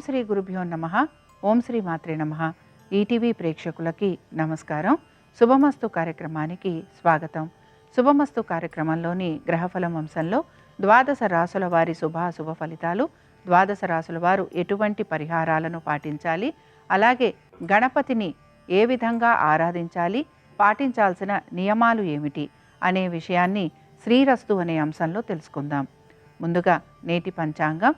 శ్రీ గురుభ్యో నమః. ఓం శ్రీ మాత్రే నమః. ఈటీవీ ప్రేక్షకులకి నమస్కారం. శుభమస్తు కార్యక్రమానికి స్వాగతం. శుభమస్తు కార్యక్రమంలోని గ్రహఫలం అంశంలో ద్వాదశ రాసుల వారి శుభాశుభ ఫలితాలు, ద్వాదశ రాసుల వారు ఎటువంటి పరిహారాలను పాటించాలి, అలాగే గణపతిని ఏ విధంగా ఆరాధించాలి, పాటించాల్సిన నియమాలు ఏమిటి అనే విషయాన్ని శ్రీరస్తు అనే అంశంలో తెలుసుకుందాం. ముందుగా నేటి పంచాంగం.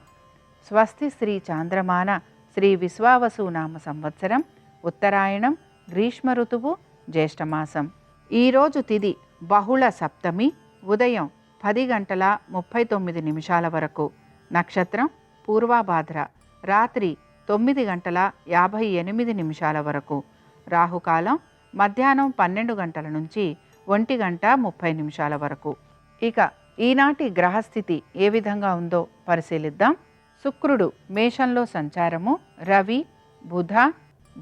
స్వస్తి శ్రీ చాంద్రమాన శ్రీ విశ్వావసు నామ సంవత్సరం, ఉత్తరాయణం, గ్రీష్మ ఋతువు, జ్యేష్ఠమాసం. ఈరోజు తిథి బహుళ సప్తమి, ఉదయం 10:39 వరకు. నక్షత్రం పూర్వాభాద్ర, రాత్రి 9:58 వరకు. రాహుకాలం మధ్యాహ్నం 12 గంటల నుంచి 1:30 వరకు. ఇక ఈనాటి గ్రహస్థితి ఏ విధంగా ఉందో పరిశీలిద్దాం. శుక్రుడు మేషంలో సంచారము, రవి, బుధ,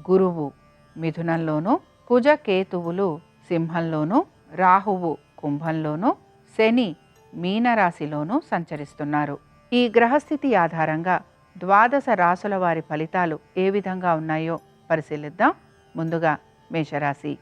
గురువు మిథునంలోను, కుజ కేతువులు సింహంలోను, రాహువు కుంభంలోను, శని మీనరాశిలోను సంచరిస్తున్నారు. ఈ గ్రహస్థితి ఆధారంగా ద్వాదశ రాసుల వారి ఫలితాలు ఏ విధంగా ఉన్నాయో పరిశీలిద్దాం. ముందుగా మేషరాశి.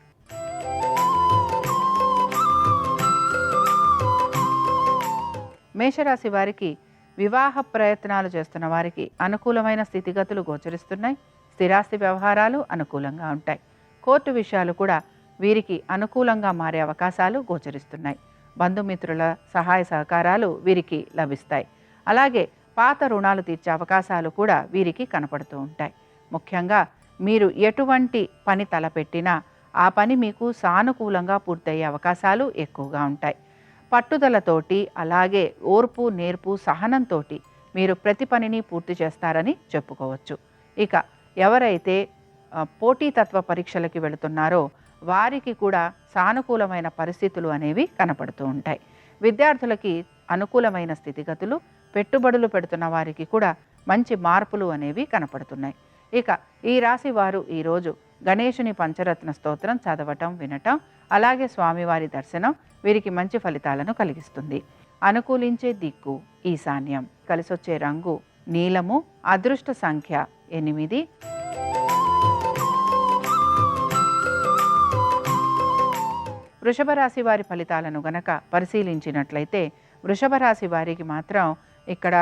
మేషరాశి వారికి వివాహ ప్రయత్నాలు చేస్తున్న వారికి అనుకూలమైన స్థితిగతులు గోచరిస్తున్నాయి. స్థిరాస్తి వ్యవహారాలు అనుకూలంగా ఉంటాయి. కోర్టు విషయాలు కూడా వీరికి అనుకూలంగా మారే అవకాశాలు గోచరిస్తున్నాయి. బంధుమిత్రుల సహాయ సహకారాలు వీరికి లభిస్తాయి. అలాగే పాత రుణాలు తీర్చే అవకాశాలు కూడా వీరికి కనపడుతూ ఉంటాయి. ముఖ్యంగా మీరు ఎటువంటి పని తలపెట్టినా ఆ పని మీకు సానుకూలంగా పూర్తయ్యే అవకాశాలు ఎక్కువగా ఉంటాయి. పట్టుదలతోటి, అలాగే ఓర్పు, నేర్పు, సహనంతో మీరు ప్రతి పనిని పూర్తి చేస్తారని చెప్పుకోవచ్చు. ఇక ఎవరైతే పోటీతత్వ పరీక్షలకి వెళుతున్నారో వారికి కూడా సానుకూలమైన పరిస్థితులు అనేవి కనపడుతూ ఉంటాయి. విద్యార్థులకి అనుకూలమైన స్థితిగతులు, పెట్టుబడులు పెడుతున్న వారికి కూడా మంచి మార్పులు అనేవి కనపడుతున్నాయి. ఇక ఈ రాశి వారు ఈరోజు గణేశుని పంచరత్న స్తోత్రం చదవటం, వినటం, అలాగే స్వామివారి దర్శనం వీరికి మంచి ఫలితాలను కలిగిస్తుంది. అనుకూలించే దిక్కు ఈశాన్యం. కలిసొచ్చే రంగు నీలము. అదృష్ట సంఖ్య 8. వృషభ రాశి వారి ఫలితాలను గనక పరిశీలించినట్లయితే వృషభ రాశి వారికి మాత్రం ఇక్కడ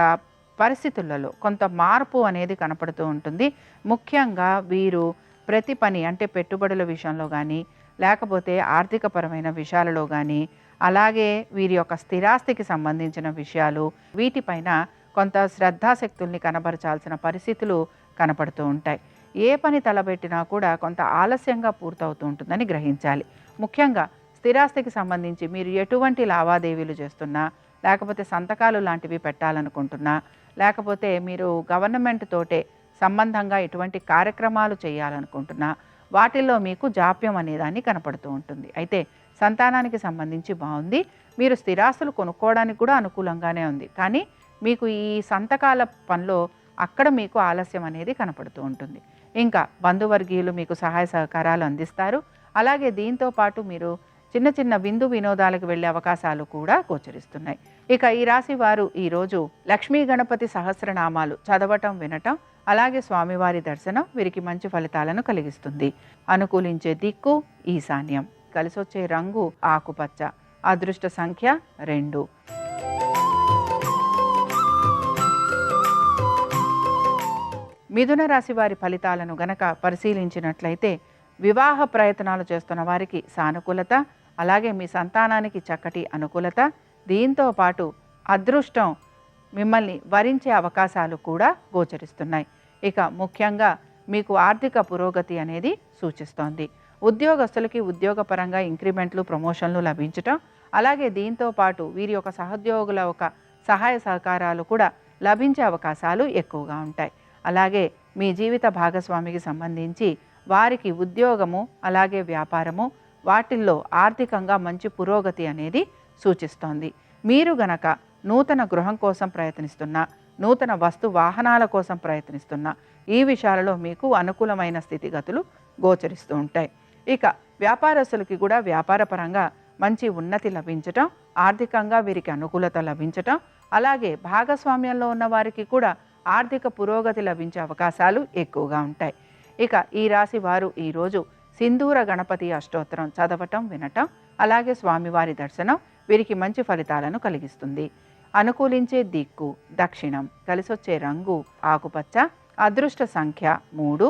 పరిస్థితులలో కొంత మార్పు అనేది కనపడుతూ ఉంటుంది. ముఖ్యంగా వీరు ప్రతి పని అంటే పెట్టుబడుల విషయంలో కానీ, లేకపోతే ఆర్థికపరమైన విషయాలలో కానీ, అలాగే వీరి యొక్క స్థిరాస్తికి సంబంధించిన విషయాలు, వీటిపైన కొంత శ్రద్ధాశక్తుల్ని కనబరచాల్సిన పరిస్థితులు కనపడుతూ ఉంటాయి. ఏ పని తలబెట్టినా కూడా కొంత ఆలస్యంగా పూర్తవుతూ ఉంటుందని గ్రహించాలి. ముఖ్యంగా స్థిరాస్తికి సంబంధించి మీరు ఎటువంటి లావాదేవీలు చేస్తున్నా, లేకపోతే సంతకాలు లాంటివి పెట్టాలనుకుంటున్నా, లేకపోతే మీరు గవర్నమెంట్ తోటే సంబంధంగా ఎటువంటి కార్యక్రమాలు చేయాలనుకుంటున్నా వాటిల్లో మీకు జాప్యం అనేదాన్ని కనపడుతూ ఉంటుంది. అయితే సంతానానికి సంబంధించి బాగుంది. మీరు స్థిరాస్తులు కొనుక్కోవడానికి కూడా అనుకూలంగానే ఉంది. కానీ మీకు ఈ సంతకాల పనిలో అక్కడ మీకు ఆలస్యం అనేది కనపడుతూ ఉంటుంది. ఇంకా బంధువర్గీయులు మీకు సహాయ సహకారాలు అందిస్తారు. అలాగే దీంతో పాటు మీరు చిన్న చిన్న విందు వినోదాలకు వెళ్ళే అవకాశాలు కూడా గోచరిస్తున్నాయి. ఇక ఈ రాశి వారు ఈరోజు లక్ష్మీ గణపతి సహస్రనామాలు చదవటం, వినటం, అలాగే స్వామివారి దర్శనం వీరికి మంచి ఫలితాలను కలిగిస్తుంది. అనుకూలించే దిక్కు ఈశాన్యం. కలిసొచ్చే రంగు ఆకుపచ్చ. అదృష్ట సంఖ్య 2. మిథున రాశి వారి ఫలితాలను గనక పరిశీలించినట్లయితే వివాహ ప్రయత్నాలు చేస్తున్న వారికి సానుకూలత, అలాగే మీ సంతానానికి చక్కటి అనుకూలత, దీంతో పాటు అదృష్టం మిమ్మల్ని వరించే అవకాశాలు కూడా గోచరిస్తున్నాయి. ఇక ముఖ్యంగా మీకు ఆర్థిక పురోగతి అనేది సూచిస్తోంది. ఉద్యోగస్తులకి ఉద్యోగపరంగా ఇంక్రిమెంట్లు, ప్రమోషన్లు లభించటం, అలాగే దీంతో పాటు వీరి యొక్క సహోద్యోగుల ఒక సహాయ సహకారాలు కూడా లభించే అవకాశాలు ఎక్కువగా ఉంటాయి. అలాగే మీ జీవిత భాగస్వామికి సంబంధించి వారికి ఉద్యోగము, అలాగే వ్యాపారము, వాటిల్లో ఆర్థికంగా మంచి పురోగతి అనేది సూచిస్తోంది. మీరు గనక నూతన గృహం కోసం ప్రయత్నిస్తున్నా, నూతన వస్తు వాహనాల కోసం ప్రయత్నిస్తున్నా ఈ విషయాలలో మీకు అనుకూలమైన స్థితిగతులు గోచరిస్తూ ఉంటాయి. ఇక వ్యాపారస్తులకి కూడా వ్యాపారపరంగా మంచి ఉన్నతి లభించటం, ఆర్థికంగా వీరికి అనుకూలత లభించటం, అలాగే భాగస్వామ్యంలో ఉన్న వారికి కూడా ఆర్థిక పురోగతి లభించే అవకాశాలు ఎక్కువగా ఉంటాయి. ఇక ఈ రాశి వారు ఈరోజు సింధూర గణపతి అష్టోత్తరం చదవటం, వినటం, అలాగే స్వామివారి దర్శనం వీరికి మంచి ఫలితాలను కలిగిస్తుంది. అనుకూలించే దిక్కు దక్షిణం, కలిసొచ్చే రంగు ఆకుపచ్చ, అదృష్ట సంఖ్య 3.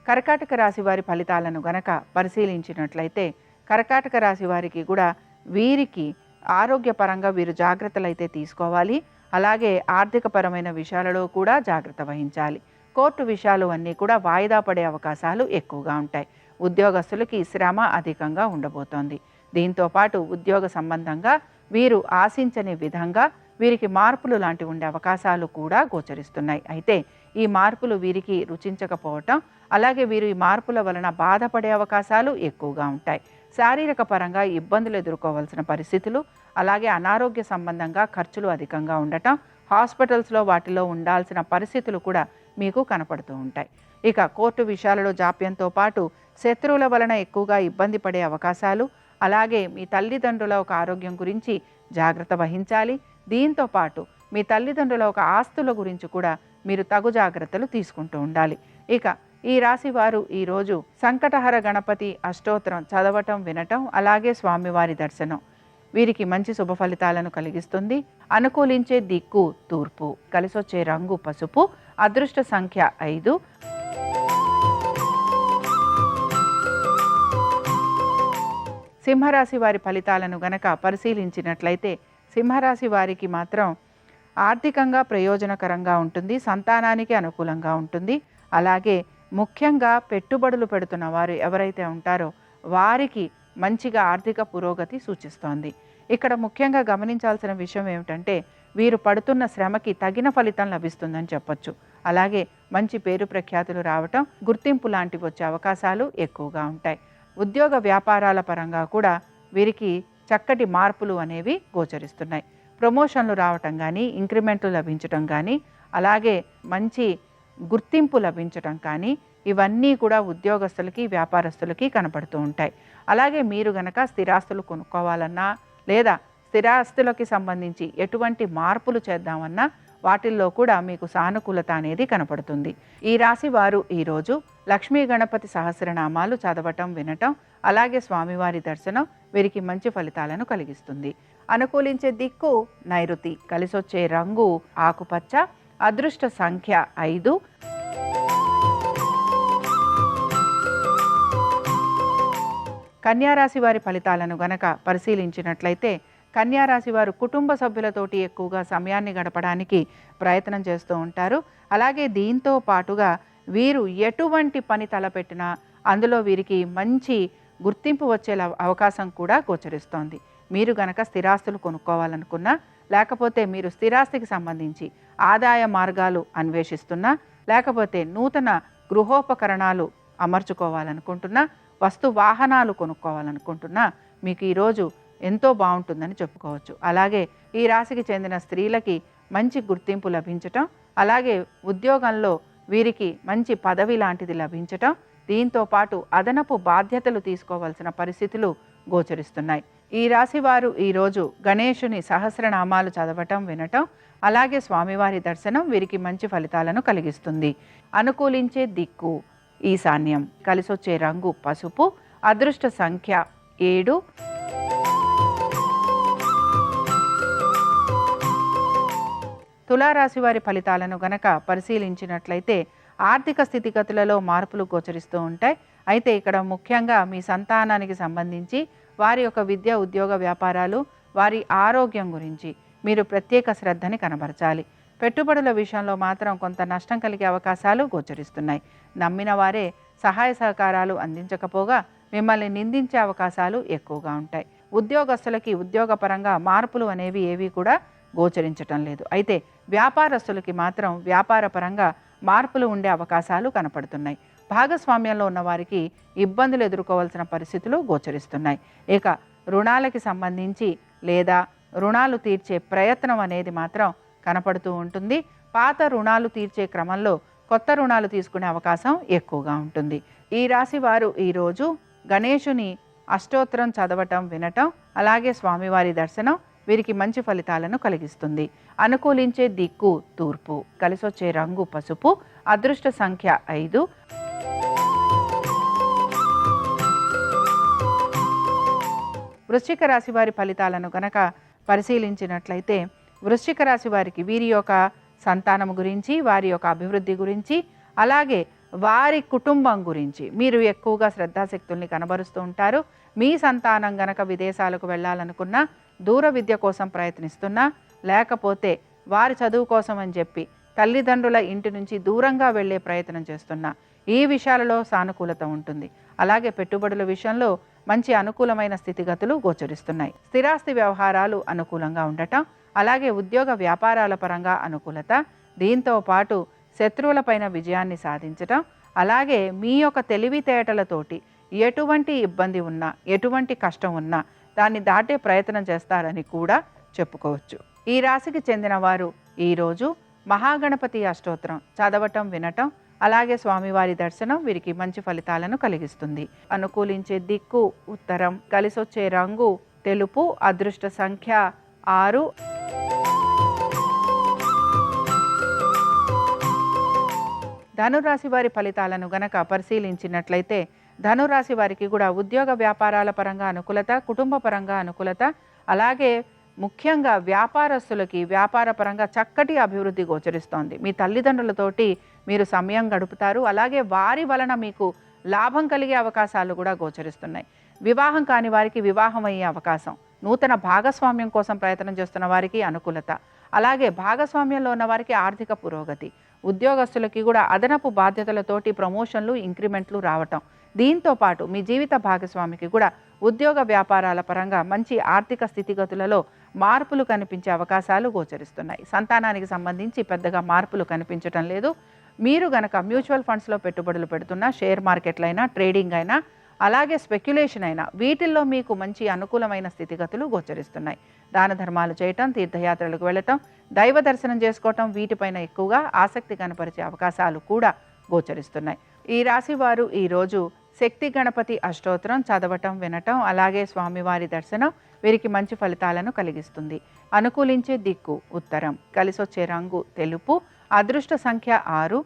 కర్కాటక రాశి వారి ఫలితాలను గనక పరిశీలించినట్లయితే కర్కాటక రాశి వారికి కూడా వీరికి ఆరోగ్యపరంగా వీరు జాగ్రత్తలు అయితే తీసుకోవాలి. అలాగే ఆర్థికపరమైన విషయాలలో కూడా జాగ్రత్త వహించాలి. కోర్టు విషయాలు అన్నీ కూడా వాయిదా పడే అవకాశాలు ఎక్కువగా ఉంటాయి. ఉద్యోగస్తులకి శ్రమ అధికంగా ఉండబోతోంది. దీంతో పాటు ఉద్యోగ సంబంధంగా వీరు ఆశించని విధంగా వీరికి మార్పులు లాంటివి ఉండే అవకాశాలు కూడా గోచరిస్తున్నాయి. అయితే ఈ మార్పులు వీరికి రుచించకపోవటం, అలాగే వీరు ఈ మార్పుల వలన బాధపడే అవకాశాలు ఎక్కువగా ఉంటాయి. శారీరక పరంగా ఇబ్బందులు ఎదుర్కోవాల్సిన పరిస్థితులు, అలాగే అనారోగ్య సంబంధంగా ఖర్చులు అధికంగా ఉండటం, హాస్పిటల్స్లో వాటిలో ఉండాల్సిన పరిస్థితులు కూడా మీకు కనపడుతూ ఉంటాయి. ఇక కోర్టు విషయాలలో జాప్యంతో పాటు శత్రువుల వలన ఎక్కువగా ఇబ్బంది పడే అవకాశాలు, అలాగే మీ తల్లిదండ్రుల ఒక ఆరోగ్యం గురించి జాగ్రత్త వహించాలి. దీంతో పాటు మీ తల్లిదండ్రుల ఒక ఆస్తుల గురించి కూడా మీరు తగు జాగ్రత్తలు తీసుకుంటూ ఉండాలి. ఇక ఈ రాశి వారు ఈరోజు సంకటహర గణపతి అష్టోత్తరం చదవటం, వినటం, అలాగే స్వామివారి దర్శనం వీరికి మంచి శుభ ఫలితాలను కలిగిస్తుంది. అనుకూలించే దిక్కు తూర్పు, కలిసొచ్చే రంగు పసుపు, అదృష్ట సంఖ్య 5. సింహరాశి వారి ఫలితాలను గనక పరిశీలించినట్లయితే సింహరాశి వారికి మాత్రం ఆర్థికంగా ప్రయోజనకరంగా ఉంటుంది, సంతానానికి అనుకూలంగా ఉంటుంది. అలాగే ముఖ్యంగా పెట్టుబడులు పెడుతున్న వారు ఎవరైతే ఉంటారో వారికి మంచిగా ఆర్థిక పురోగతి సూచిస్తోంది. ఇక్కడ ముఖ్యంగా గమనించాల్సిన విషయం ఏమిటంటే వీరు పడుతున్న శ్రమకి తగిన ఫలితం లభిస్తుందని చెప్పొచ్చు. అలాగే మంచి పేరు ప్రఖ్యాతులు రావటం, గుర్తింపు లాంటివి వచ్చే అవకాశాలు ఎక్కువగా ఉంటాయి. ఉద్యోగ వ్యాపారాల పరంగా కూడా వీరికి చక్కటి మార్పులు అనేవి గోచరిస్తున్నాయి. ప్రమోషన్లు రావటం కానీ, ఇంక్రిమెంట్లు లభించటం కానీ, అలాగే మంచి గుర్తింపు లభించటం కానీ ఇవన్నీ కూడా ఉద్యోగస్తులకి, వ్యాపారస్తులకి కనపడుతూ ఉంటాయి. అలాగే మీరు గనక స్థిరాస్తులు కొనుక్కోవాలన్నా లేదా స్థిరాస్తులకి సంబంధించి ఎటువంటి మార్పులు చేద్దామన్నా వాటిల్లో కూడా మీకు సానుకూలత అనేది కనపడుతుంది. ఈ రాశి వారు ఈరోజు లక్ష్మీ గణపతి సహస్రనామాలు చదవటం, వినటం, అలాగే స్వామివారి దర్శనం వీరికి మంచి ఫలితాలను కలిగిస్తుంది. అనుకూలించే దిక్కు నైరుతి, కలిసొచ్చే రంగు ఆకుపచ్చ, అదృష్ట సంఖ్య 5. కన్యారాశి వారి ఫలితాలను గనక పరిశీలించినట్లయితే కన్యారాశి వారు కుటుంబ సభ్యులతోటి ఎక్కువగా సమయాన్ని గడపడానికి ప్రయత్నం చేస్తూ ఉంటారు. అలాగే దీంతో పాటుగా వీరు ఎటువంటి పని తలపెట్టినా అందులో వీరికి మంచి గుర్తింపు వచ్చే అవకాశం కూడా గోచరిస్తోంది. మీరు గనక స్థిరాస్తులు కొనుక్కోవాలనుకున్నా, లేకపోతే మీరు స్థిరాస్తికి సంబంధించి ఆదాయ మార్గాలు అన్వేషిస్తున్నా, లేకపోతే నూతన గృహోపకరణాలు అమర్చుకోవాలనుకుంటున్నా, వస్తు వాహనాలు కొనుక్కోవాలనుకుంటున్నా మీకు ఈరోజు ఎంతో బాగుంటుందని చెప్పుకోవచ్చు. అలాగే ఈ రాశికి చెందిన స్త్రీలకి మంచి గుర్తింపు లభించటం, అలాగే ఉద్యోగంలో వీరికి మంచి పదవి లాంటిది లభించటం, దీంతో పాటు అదనపు బాధ్యతలు తీసుకోవాల్సిన పరిస్థితులు గోచరిస్తున్నాయి. ఈ రాశి వారు ఈరోజు గణేశుని సహస్రనామాలు చదవటం, వినటం, అలాగే స్వామివారి దర్శనం వీరికి మంచి ఫలితాలను కలిగిస్తుంది. అనుకూలించే దిక్కు ఈశాన్యం, కలిసొచ్చే రంగు పసుపు, అదృష్ట సంఖ్య 7. తులారాశి వారి ఫలితాలను గనక పరిశీలించినట్లయితే ఆర్థిక స్థితిగతులలో మార్పులు గోచరిస్తూ ఉంటాయి. అయితే ఇక్కడ ముఖ్యంగా మీ సంతానానికి సంబంధించి వారి యొక్క విద్య, ఉద్యోగ, వ్యాపారాలు, వారి ఆరోగ్యం గురించి మీరు ప్రత్యేక శ్రద్ధని కనబరచాలి. పెట్టుబడుల విషయంలో మాత్రం కొంత నష్టం కలిగే అవకాశాలు గోచరిస్తున్నాయి. నమ్మిన వారే సహాయ సహకారాలు అందించకపోగా మిమ్మల్ని నిందించే అవకాశాలు ఎక్కువగా ఉంటాయి. ఉద్యోగస్తులకి ఉద్యోగపరంగా మార్పులు అనేవి ఏవి కూడా గోచరించటం లేదు. అయితే వ్యాపారస్తులకి మాత్రం వ్యాపారపరంగా మార్పులు ఉండే అవకాశాలు కనపడుతున్నాయి. భాగస్వామ్యంలో ఉన్న వారికి ఇబ్బందులు ఎదుర్కోవాల్సిన పరిస్థితులు గోచరిస్తున్నాయి. ఇక రుణాలకి సంబంధించి లేదా రుణాలు తీర్చే ప్రయత్నం అనేది మాత్రం కనపడుతూ ఉంటుంది. పాత రుణాలు తీర్చే క్రమంలో కొత్త రుణాలు తీసుకునే అవకాశం ఎక్కువగా ఉంటుంది. ఈ రాశి వారు ఈరోజు గణేశుని అష్టోత్తరం చదవటం వినటం అలాగే స్వామివారి దర్శనం వీరికి మంచి ఫలితాలను కలిగిస్తుంది. అనుకూలించే దిక్కు తూర్పు, కలిసొచ్చే రంగు పసుపు, అదృష్ట సంఖ్య 5. వృశ్చిక రాశి వారి ఫలితాలను గనక పరిశీలించినట్లయితే వృశ్చిక రాశి వారికి వీరి యొక్క సంతానం గురించి, వారి యొక్క అభివృద్ధి గురించి, అలాగే వారి కుటుంబం గురించి మీరు ఎక్కువగా శ్రద్ధాశక్తుల్ని కనబరుస్తూ ఉంటారు. మీ సంతానం గనక విదేశాలకు వెళ్ళాలనుకున్నా, దూర విద్య కోసం ప్రయత్నిస్తున్నా, లేకపోతే వారి చదువు కోసం అని చెప్పి తల్లిదండ్రుల ఇంటి నుంచి దూరంగా వెళ్ళే ప్రయత్నం చేస్తున్నా, ఈ విషయాలలో సానుకూలత ఉంటుంది. అలాగే పెట్టుబడుల విషయంలో మంచి అనుకూలమైన స్థితిగతులు గోచరిస్తున్నాయి. స్థిరాస్తి వ్యవహారాలు అనుకూలంగా ఉండటం, అలాగే ఉద్యోగ వ్యాపారాల పరంగా అనుకూలత, దీంతో పాటు శత్రువులపైన విజయాన్ని సాధించటం, అలాగే మీ యొక్క తెలివితేటలతోటి ఎటువంటి ఇబ్బంది ఉన్నా, ఎటువంటి కష్టం ఉన్నా దాన్ని దాటే ప్రయత్నం చేస్తారని కూడా చెప్పుకోవచ్చు. ఈ రాశికి చెందిన వారు ఈరోజు మహాగణపతి అష్టోత్తరం చదవటం వినటం, అలాగే స్వామివారి దర్శనం వీరికి మంచి ఫలితాలను కలిగిస్తుంది. అనుకూలించే దిక్కు ఉత్తరం, కలిసొచ్చే రంగు తెలుపు, అదృష్ట సంఖ్య 6. ధనురాశి వారి ఫలితాలను గనక పరిశీలించినట్లయితే ధనురాశి వారికి కూడా ఉద్యోగ వ్యాపారాల పరంగా అనుకూలత, కుటుంబ పరంగా అనుకూలత, అలాగే ముఖ్యంగా వ్యాపారస్తులకి వ్యాపార పరంగా చక్కటి అభివృద్ధి గోచరిస్తోంది. మీ తల్లిదండ్రులతోటి మీరు సమయం గడుపుతారు, అలాగే వారి వలన మీకు లాభం కలిగే అవకాశాలు కూడా గోచరిస్తున్నాయి. వివాహం కాని వారికి వివాహం అయ్యే అవకాశం, నూతన భాగస్వామ్యం కోసం ప్రయత్నం చేస్తున్న వారికి అనుకూలత, అలాగే భాగస్వామ్యంలో ఉన్న వారికి ఆర్థిక పురోగతి, ఉద్యోగస్తులకి కూడా అదనపు బాధ్యతలతోటి ప్రమోషన్లు, ఇంక్రిమెంట్లు రావటం, దీంతో పాటు మీ జీవిత భాగస్వామికి కూడా ఉద్యోగ వ్యాపారాల పరంగా మంచి ఆర్థిక స్థితిగతులలో మార్పులు కనిపించే అవకాశాలు గోచరిస్తున్నాయి. సంతానానికి సంబంధించి పెద్దగా మార్పులు కనిపించటం లేదు. మీరు గనక మ్యూచువల్ ఫండ్స్లో పెట్టుబడులు పెడుతున్నా, షేర్ మార్కెట్లైనా, ట్రేడింగ్ అయినా, అలాగే స్పెక్యులేషన్ అయినా, వీటిల్లో మీకు మంచి అనుకూలమైన స్థితిగతులు గోచరిస్తున్నాయి. దాన ధర్మాలు చేయటం, తీర్థయాత్రలకు వెళ్ళటం, దైవ దర్శనం చేసుకోవటం, వీటిపైన ఎక్కువగా ఆసక్తి కనపరిచే అవకాశాలు కూడా గోచరిస్తున్నాయి. ఈ రాశి వారు ఈరోజు శక్తి గణపతి అష్టోత్తరం చదవటం వినటం, అలాగే స్వామివారి దర్శనం వీరికి మంచి ఫలితాలను కలిగిస్తుంది. అనుకూలించే దిక్కు ఉత్తరం, కలిసొచ్చే రంగు తెలుపు, అదృష్ట సంఖ్య 6.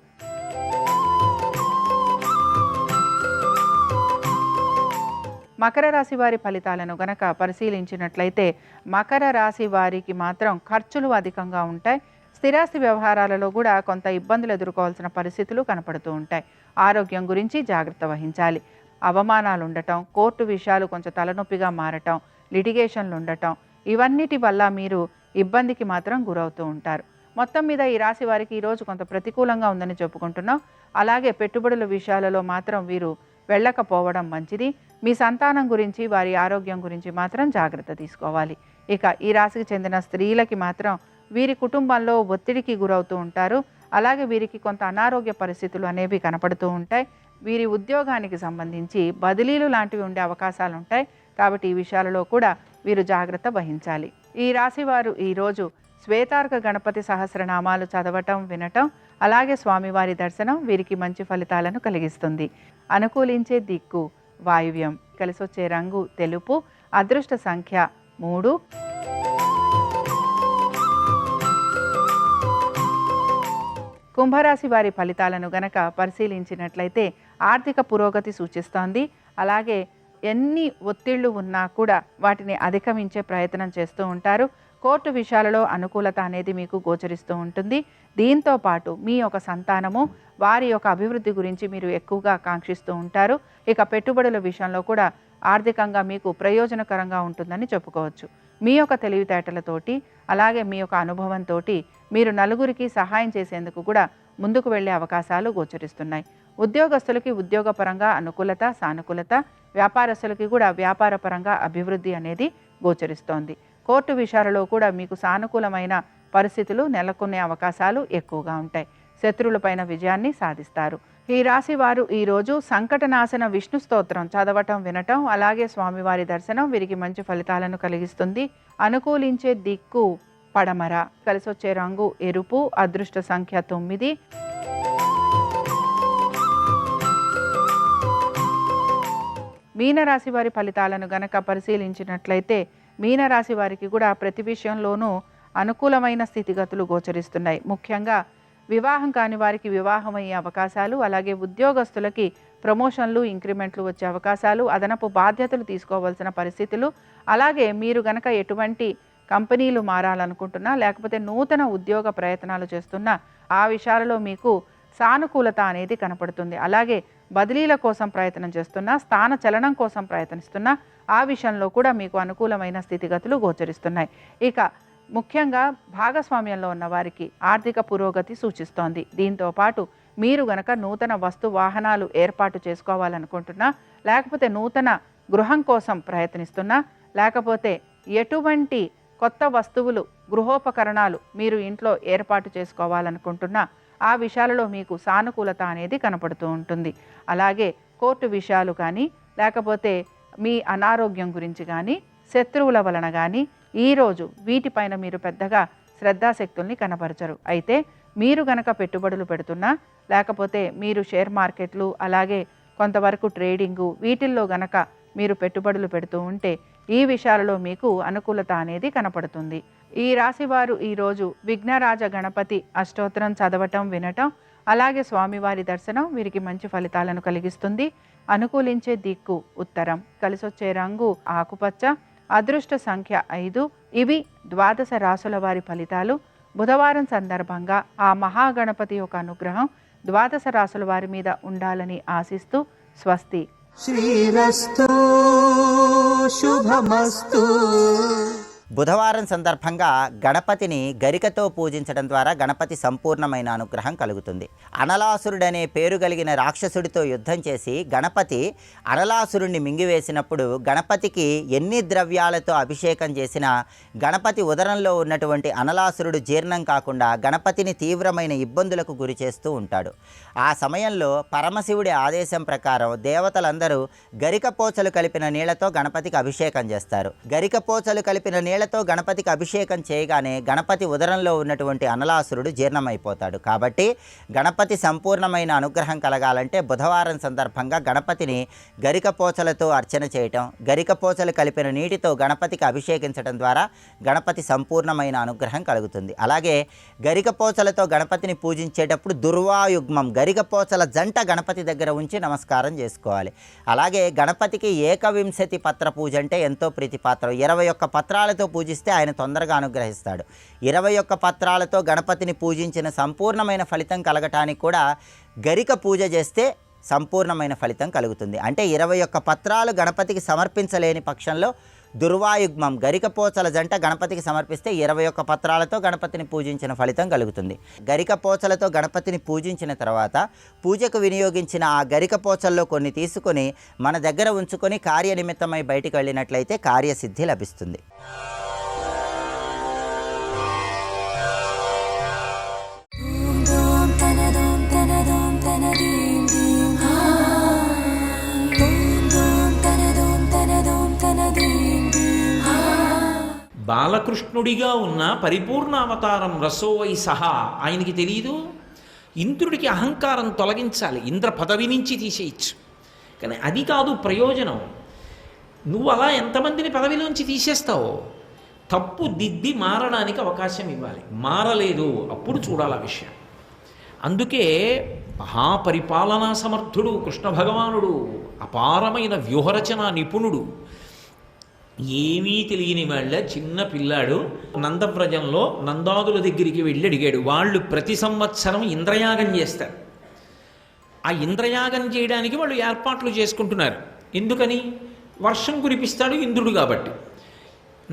మకర రాశి వారి ఫలితాలను గనక పరిశీలించినట్లయితే మకర రాశి వారికి మాత్రం ఖర్చులు అధికంగా ఉంటాయి. స్థిరాస్తి వ్యవహారాలలో కూడా కొంత ఇబ్బందులు ఎదుర్కోవాల్సిన పరిస్థితులు కనపడుతూ ఉంటాయి. ఆరోగ్యం గురించి జాగ్రత్త వహించాలి. అవమానాలు ఉండటం, కోర్టు విషయాలు కొంచెం తలనొప్పిగా మారటం, లిటిగేషన్లు ఉండటం, ఇవన్నిటి వల్ల మీరు ఇబ్బందికి మాత్రం గురవుతూ ఉంటారు. మొత్తం మీద ఈ రాశి వారికి ఈరోజు కొంత ప్రతికూలంగా ఉందని చెప్పుకుంటున్నాం. అలాగే పెట్టుబడుల విషయాలలో మాత్రం వీరు వెళ్ళకపోవడం మంచిది. మీ సంతానం గురించి, వారి ఆరోగ్యం గురించి మాత్రం జాగ్రత్త తీసుకోవాలి. ఇక ఈ రాశికి చెందిన స్త్రీలకి మాత్రం వీరి కుటుంబంలో ఒత్తిడికి గురవుతూ ఉంటారు. అలాగే వీరికి కొంత అనారోగ్య పరిస్థితులు అనేవి కనపడుతూ ఉంటాయి. వీరి ఉద్యోగానికి సంబంధించి బదిలీలు లాంటివి ఉండే అవకాశాలు ఉంటాయి. కాబట్టి ఈ విషయాలలో కూడా వీరు జాగ్రత్త వహించాలి. ఈ రాశి వారు ఈరోజు శ్వేతార్క గణపతి సహస్రనామాలు చదవటం వినటం, అలాగే స్వామివారి దర్శనం వీరికి మంచి ఫలితాలను కలిగిస్తుంది. అనుకూలించే దిక్కు వాయువ్యం, కలిసొచ్చే రంగు తెలుపు, అదృష్ట సంఖ్య 3. కుంభరాశి వారి ఫలితాలను గనక పరిశీలించినట్లయితే ఆర్థిక పురోగతి సూచిస్తోంది. అలాగే ఎన్ని ఒత్తిళ్లు ఉన్నా కూడా వాటిని అధిగమించే ప్రయత్నం చేస్తూ ఉంటారు. కోర్టు విషయాలలో అనుకూలత అనేది మీకు గోచరిస్తూ ఉంటుంది. దీంతో పాటు మీ యొక్క సంతానము, వారి యొక్క అభివృద్ధి గురించి మీరు ఎక్కువగా కాంక్షిస్తూ ఉంటారు. ఇక పెట్టుబడుల విషయంలో కూడా ఆర్థికంగా మీకు ప్రయోజనకరంగా ఉంటుందని చెప్పుకోవచ్చు. మీ యొక్క తెలివితేటలతోటి, అలాగే మీ యొక్క అనుభవంతో మీరు నలుగురికి సహాయం చేసేందుకు కూడా ముందుకు వెళ్ళే అవకాశాలు గోచరిస్తున్నాయి. ఉద్యోగస్తులకి ఉద్యోగపరంగా అనుకూలత, సానుకూలత, వ్యాపారస్తులకి కూడా వ్యాపారపరంగా అభివృద్ధి అనేది గోచరిస్తోంది. కోర్టు విషయాలలో కూడా మీకు సానుకూలమైన పరిస్థితులు నెలకొనే అవకాశాలు ఎక్కువగా ఉంటాయి. శత్రువులపైన విజయాన్ని సాధిస్తారు. ఈ రాశి వారు ఈరోజు సంకటనాశన విష్ణు స్తోత్రం చదవటం వినటం, అలాగే స్వామివారి దర్శనం వీరికి మంచి ఫలితాలను కలిగిస్తుంది. అనుకూలించే దిక్కు పడమర, కలిసొచ్చే రంగు ఎరుపు, అదృష్ట సంఖ్య 9. మీనరాశి వారి ఫలితాలను గనక పరిశీలించినట్లయితే మీనరాశి వారికి కూడా ప్రతి విషయంలోనూ అనుకూలమైన స్థితిగతులు గోచరిస్తున్నాయి. ముఖ్యంగా వివాహం కాని వారికి వివాహం అయ్యే అవకాశాలు, అలాగే ఉద్యోగస్తులకి ప్రమోషన్లు, ఇంక్రిమెంట్లు వచ్చే అవకాశాలు, అదనపు బాధ్యతలు తీసుకోవాల్సిన పరిస్థితులు, అలాగే మీరు గనక ఎటువంటి కంపెనీలు మారాలనుకుంటున్నా లేకపోతే నూతన ఉద్యోగ ప్రయత్నాలు చేస్తున్నా ఆ విషయాలలో మీకు సానుకూలత అనేది కనపడుతుంది. అలాగే బదిలీల కోసం ప్రయత్నం చేస్తున్నా, స్థాన చలనం కోసం ప్రయత్నిస్తున్నా ఆ విషయంలో కూడా మీకు అనుకూలమైన స్థితిగతులు గోచరిస్తున్నాయి. ఇక ముఖ్యంగా భాగస్వామ్యంలో ఉన్న వారికి ఆర్థిక పురోగతి సూచిస్తోంది. దీంతో పాటు మీరు గనక నూతన వస్తు వాహనాలు ఏర్పాటు చేసుకోవాలనుకుంటున్నా, లేకపోతే నూతన గృహం కోసం ప్రయత్నిస్తున్నా, లేకపోతే ఎటువంటి కొత్త వస్తువులు, గృహోపకరణాలు మీరు ఇంట్లో ఏర్పాటు చేసుకోవాలనుకుంటున్నా ఆ విషయాలలో మీకు సానుకూలత అనేది కనపడుతూ ఉంటుంది. అలాగే కోర్టు విషయాలు కానీ, లేకపోతే మీ అనారోగ్యం గురించి కానీ, శత్రువుల వలన కానీ ఈరోజు వీటిపైన మీరు పెద్దగా శ్రద్ధాశక్తుల్ని కనపరచరు. అయితే మీరు గనక పెట్టుబడులు పెడుతున్నా, లేకపోతే మీరు షేర్ మార్కెట్లు, అలాగే కొంతవరకు ట్రేడింగు, వీటిల్లో గనక మీరు పెట్టుబడులు పెడుతూ ఉంటే ఈ విషయాలలో మీకు అనుకూలత అనేది కనపడుతుంది. ఈ రాశివారు ఈరోజు విఘ్నరాజ గణపతి అష్టోత్తరం చదవటం, వినటం, అలాగే స్వామివారి దర్శనం వీరికి మంచి ఫలితాలను కలిగిస్తుంది. అనుకూలించే దిక్కు ఉత్తరం, కలిసొచ్చే రంగు ఆకుపచ్చ, అదృష్ట సంఖ్య 5. ఇవి ద్వాదశ రాసుల వారి ఫలితాలు. బుధవారం సందర్భంగా ఆ మహాగణపతి యొక్క అనుగ్రహం ద్వాదశ రాసుల వారి మీద ఉండాలని ఆశిస్తూ స్వస్తి. శ్రీరస్తు శుభమస్తు. బుధవారం సందర్భంగా గణపతిని గరికతో పూజించడం ద్వారా గణపతి సంపూర్ణమైన అనుగ్రహం కలుగుతుంది. అనలాసురుడనే పేరు కలిగిన రాక్షసుడితో యుద్ధం చేసి గణపతి అనలాసురుడిని మింగివేసినప్పుడు గణపతికి ఎన్ని ద్రవ్యాలతో అభిషేకం చేసినా గణపతి ఉదరంలో ఉన్నటువంటి అనలాసురుడు జీర్ణం కాకుండా గణపతిని తీవ్రమైన ఇబ్బందులకు గురి చేస్తూ ఉంటాడు. ఆ సమయంలో పరమశివుడి ఆదేశం ప్రకారం దేవతలందరూ గరికపోచలు కలిపిన నీళ్లతో గణపతికి అభిషేకం చేస్తారు. గరికపోచలు కలిపిన నీళ్లతో గణపతికి అభిషేకం చేయగానే గణపతి ఉదరంలో ఉన్నటువంటి అనలాసురుడు జీర్ణమైపోతాడు. కాబట్టి గణపతి సంపూర్ణమైన అనుగ్రహం కలగాలంటే బుధవారం సందర్భంగా గణపతిని గరికపోచలతో అర్చన చేయటం, గరికపోచలు కలిపిన నీటితో గణపతికి అభిషేకించడం ద్వారా గణపతి సంపూర్ణమైన అనుగ్రహం కలుగుతుంది. అలాగే గరికపోచలతో గణపతిని పూజించేటప్పుడు దుర్వాయుగ్మం, గరికపోచల జంట గణపతి దగ్గర ఉంచి నమస్కారం చేసుకోవాలి. అలాగే గణపతికి ఏకవింశతి పత్ర పూజ అంటే ఎంతో ప్రీతిపాత్రం. 21 పత్రాలతో పూజిస్తే ఆయన తొందరగా అనుగ్రహిస్తాడు. 21 పత్రాలతో గణపతిని పూజించిన సంపూర్ణమైన ఫలితం కలగటానికి కూడా గరిక పూజ చేస్తే సంపూర్ణమైన ఫలితం కలుగుతుంది. అంటే 21 పత్రాలు గణపతికి సమర్పించలేని పక్షంలో దుర్వాయుగ్మం, గరికపోచల జంట గణపతికి సమర్పిస్తే 21 పత్రాలతో గణపతిని పూజించిన ఫలితం కలుగుతుంది. గరికపోచలతో గణపతిని పూజించిన తర్వాత పూజకు వినియోగించిన ఆ గరికపోచల్లో కొన్ని తీసుకొని మన దగ్గర ఉంచుకొని కార్యనిమిత్తమై బయటికి వెళ్ళినట్లయితే కార్యసిద్ధి లభిస్తుంది. బాలకృష్ణుడిగా ఉన్న పరిపూర్ణ అవతారం రసోవై సహా ఆయనకి తెలియదు. ఇంద్రుడికి అహంకారం తొలగించాలి, ఇంద్ర పదవి నుంచి తీసేయచ్చు. కానీ అది కాదు ప్రయోజనం. నువ్వు అలా ఎంతమందిని పదవిలోంచి తీసేస్తావో తప్పు దిద్ది మారడానికి అవకాశం ఇవ్వాలి. మారలేదు అప్పుడు చూడాలి ఆ విషయం. అందుకే మహాపరిపాలనా సమర్థుడు కృష్ణ భగవానుడు, అపారమైన వ్యూహరచన నిపుణుడు. ఏమీ తెలియని వాళ్ళ చిన్న పిల్లాడు నందవ్రజంలో నందాదుల దగ్గరికి వెళ్ళి అడిగాడు. వాళ్ళు ప్రతి సంవత్సరం ఇంద్రయాగం చేస్తారు. ఆ ఇంద్రయాగం చేయడానికి వాళ్ళు ఏర్పాట్లు చేసుకుంటున్నారు. ఎందుకని? వర్షం కురిపిస్తాడు ఇంద్రుడు కాబట్టి.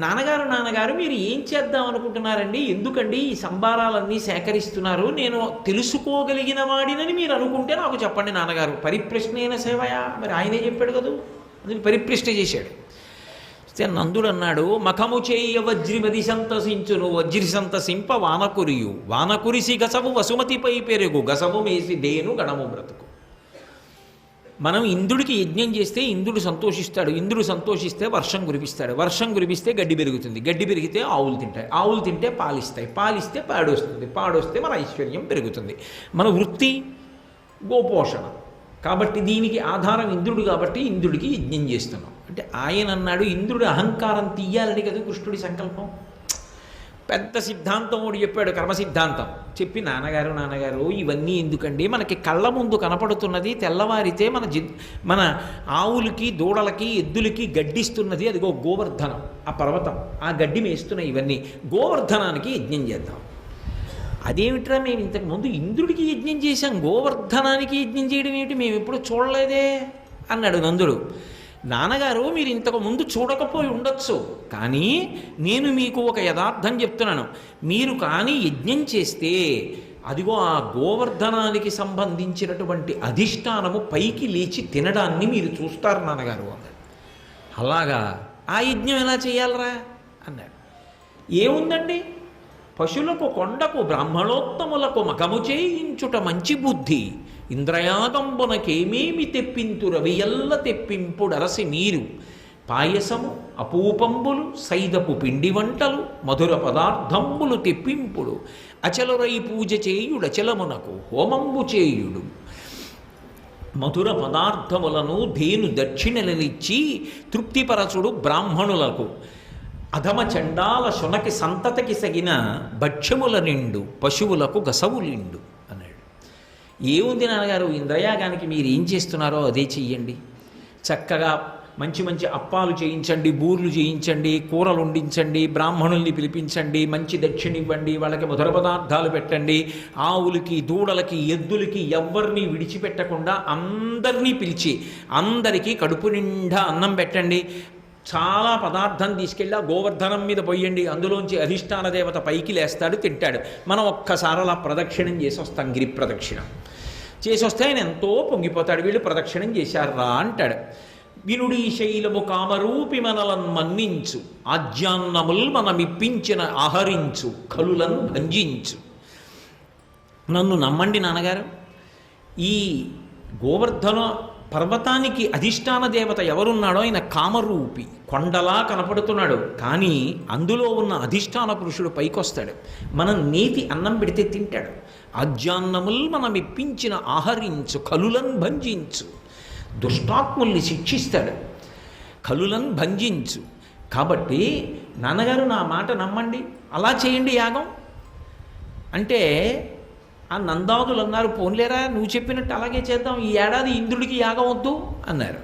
నాన్నగారు మీరు ఏం చేద్దాం అనుకుంటున్నారండి? ఎందుకండి ఈ సంభారాలన్నీ సేకరిస్తున్నారు? నేను తెలుసుకోగలిగిన వాడినని మీరు అనుకుంటే నాకు చెప్పండి నాన్నగారు. పరిప్రశ్నైన సేవయా, మరి ఆయనే చెప్పాడు కదా, అందుకు పరిప్రశ్న చేశాడు. నందుడు అన్నాడు, మఖము చేయ వజ్రిమది సంతసించును, వజ్రి సంతసింప వానకురియు, వానకురిసి గసవు వసుమతిపై పెరుగు, గసవు మేసి దేను గణము బ్రతుకు. మనం ఇంద్రుడికి యజ్ఞం చేస్తే ఇంద్రుడు సంతోషిస్తాడు, ఇంద్రుడు సంతోషిస్తే వర్షం కురిపిస్తాడు, వర్షం కురిపిస్తే గడ్డి పెరుగుతుంది, గడ్డి పెరిగితే ఆవులు తింటాయి, ఆవులు తింటే పాలిస్తాయి, పాలిస్తే పాడొస్తుంది, పాడొస్తే మన ఐశ్వర్యం పెరుగుతుంది. మన వృత్తి గోపోషణ. కాబట్టి దీనికి ఆధారం ఇంద్రుడు కాబట్టి ఇంద్రుడికి యజ్ఞం చేస్తున్నాం అంటే ఆయన అన్నాడు ఇంద్రుడి అహంకారం తీయాలని కదా కృష్ణుడి సంకల్పం. పెద్ద సిద్ధాంతం ఒకటి చెప్పాడు, కర్మ సిద్ధాంతం చెప్పి, నాన్నగారు ఇవన్నీ ఎందుకండి, మనకి కళ్ళ ముందు కనపడుతున్నది తెల్లవారితే మన ఆవులకి దూడలకి ఎద్దులకి గడ్డిస్తున్నది అదిగో గోవర్ధనం, ఆ పర్వతం, ఆ గడ్డి మేస్తున్నాయి, ఇవన్నీ గోవర్ధనానికి యజ్ఞం చేద్దాం. అదేమిట్రా మేము ఇంతకుముందు ఇంద్రుడికి యజ్ఞం చేశాం, గోవర్ధనానికి యజ్ఞం చేయడం ఏమిటి, మేము ఎప్పుడు చూడలేదే అన్నాడు నందుడు. నాన్నగారు మీరు ఇంతకు ముందు చూడకపోయి ఉండొచ్చు, కానీ నేను మీకు ఒక యథార్థం చెప్తున్నాను, మీరు కానీ యజ్ఞం చేస్తే అదిగో ఆ గోవర్ధనానికి సంబంధించినటువంటి అధిష్టానము పైకి లేచి తినడాన్ని మీరు చూస్తారు నాన్నగారు అన్నాడు. అలాగా ఆ యజ్ఞం ఎలా చేయాలరా అన్నాడు. ఏముందండి, పశులకు కొండకు బ్రాహ్మణోత్తములకు మకము చేయించుట మంచి బుద్ధి, ఇంద్రయాగంబునకేమేమి తెప్పింతు రవియల్ల తెప్పింపుడరసి మీరు, పాయసము అపూపంబులు సైదపు పిండి వంటలు మధుర పదార్థంబులు తెప్పింపుడు, అచలురై పూజ చేయుడచలమునకు హోమంబు చేయుడు, మధుర పదార్థములను ధేను దక్షిణలనిచ్చి తృప్తిపరచుడు బ్రాహ్మణులకు, అధమ చండాల శునకి సంతతికి సగిన భక్ష్యముల నిండు పశువులకు గసవులిండు అన్నాడు. ఏముంది నాన్నగారు, ఇంద్రయాగానికి మీరు ఏం చేస్తున్నారో అదే చెయ్యండి, చక్కగా మంచి మంచి అప్పాలు చేయించండి, బూర్లు చేయించండి, కూరలు వండించండి, బ్రాహ్మణుల్ని పిలిపించండి, మంచి దక్షిణ ఇవ్వండి, వాళ్ళకి మధుర పదార్థాలు పెట్టండి, ఆవులకి దూడలకి ఎద్దులకి ఎవ్వరిని విడిచిపెట్టకుండా అందరినీ పిలిచి అందరికీ కడుపు నిండా అన్నం పెట్టండి, చాలా పదార్థం తీసుకెళ్ళి ఆ గోవర్ధనం మీద పోయండి, అందులోంచి అధిష్టాన దేవత పైకి లేస్తాడు, తింటాడు. మనం ఒక్కసారి అలా ప్రదక్షిణం చేసి వస్తాం, గిరి ప్రదక్షిణం చేసి వస్తే ఆయన ఎంతో పొంగిపోతాడు, వీళ్ళు ప్రదక్షిణం చేశారా అంటాడు. వినుడి శైలము కామరూపి మనలను మన్నించు, ఆజ్యాన్నముల్ మనమిప్పించిన ఆహరించు, కలులను భంజించు. నన్ను నమ్మండి నాన్నగారు, ఈ గోవర్ధన పర్వతానికి అధిష్టాన దేవత ఎవరున్నాడో ఆయన కామరూపి, కొండలా కనపడుతున్నాడు, కానీ అందులో ఉన్న అధిష్టాన పురుషుడు పైకొస్తాడు, మనం నేతి అన్నం పెడితే తింటాడు. ఆజ్యాన్నముల్ మనం ఇప్పించిన ఆహరించు, కలులను భంజించు, దుష్టాత్ముల్ని శిక్షిస్తాడు, కలులను భంజించు. కాబట్టి నాన్నగారు నా మాట నమ్మండి, అలా చేయండి యాగం అంటే, ఆ నందాదులు అన్నారు, పోన్లేరా నువ్వు చెప్పినట్టు అలాగే చేద్దాం, ఈ ఏడాది ఇంద్రుడికి యాగం వద్దు అన్నారు.